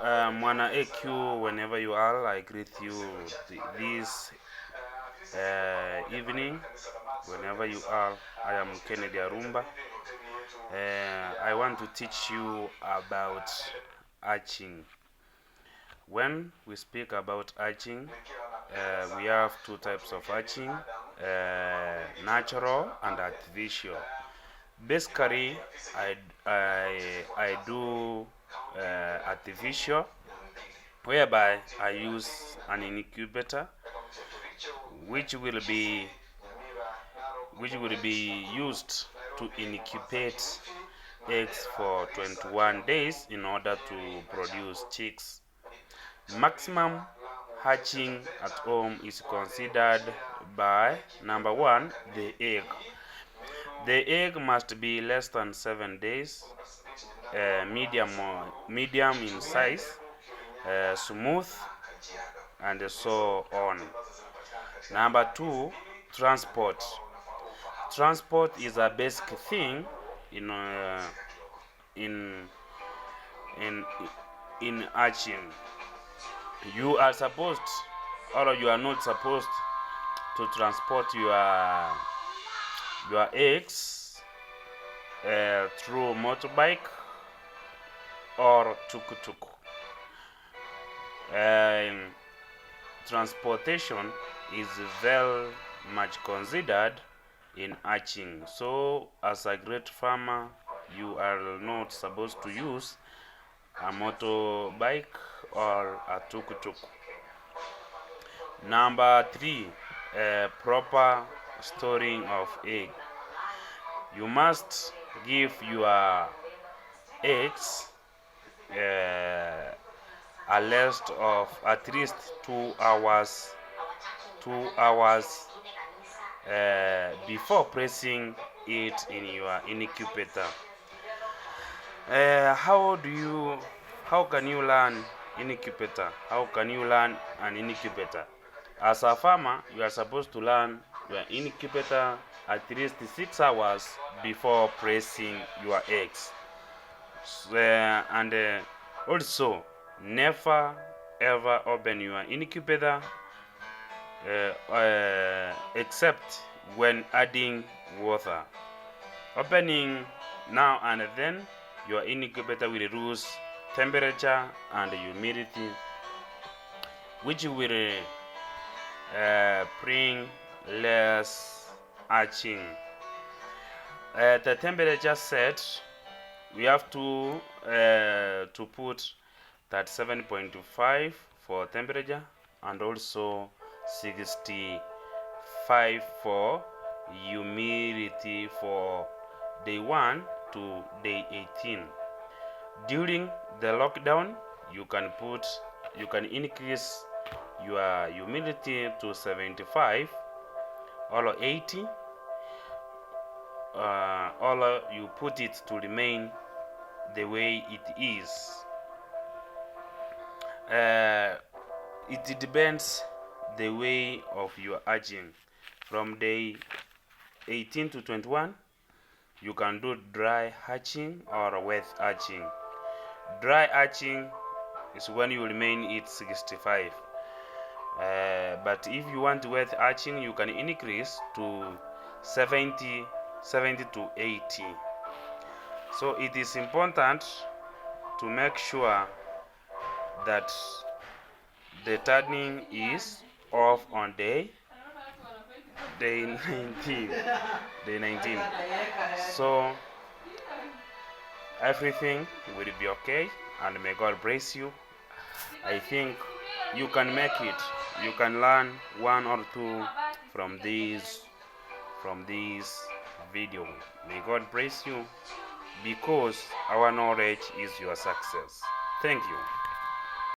Mwana AQ, whenever you are, I greet you this evening, whenever you are. I am Kennedy Arumba. I want to teach you about hatching. When we speak about hatching, we have two types of hatching, natural and artificial. Basically, I do artificial, whereby I use an incubator which will be used to incubate eggs for 21 days in order to produce chicks. Maximum hatching at home is considered by number 1, the egg. The egg must be less than 7 days, medium in size, smooth, and so on. Number 2, transport. Transport is a basic thing in hatching. You are supposed, or you are not supposed, to transport your eggs through motorbike or tuk-tuk. Transportation is very much considered in hatching. So as a great farmer, you are not supposed to use a motorbike or a tuk-tuk. Number 3, proper storing of egg. You must give your eggs a rest of at least 2 hours before pressing it in your incubator. How can you learn incubator? How can you learn an incubator? As a farmer, you are supposed to learn your incubator at least 6 hours before pressing your eggs. And also, never ever open your incubator except when adding water. Opening now and then, your incubator will lose temperature and humidity, which will bring less hatching. The temperature set, we have to put that 7.5 for temperature and also 65 for humidity for day 1 to day 18. During the lockdown, you can increase your humidity to 75 or 80, or you put it to remain the way it is. It depends the way of your hatching. From day 18 to 21, you can do dry hatching or wet hatching. Dry hatching is when you remain at 65. But if you want wet hatching, you can increase to 70 to 80. So it is important to make sure that the turning is off on day 19. So everything will be okay, and may God bless you. I think you can make it. You can learn 1 or 2 from this video. May God bless you, because our knowledge is your success. Thank you.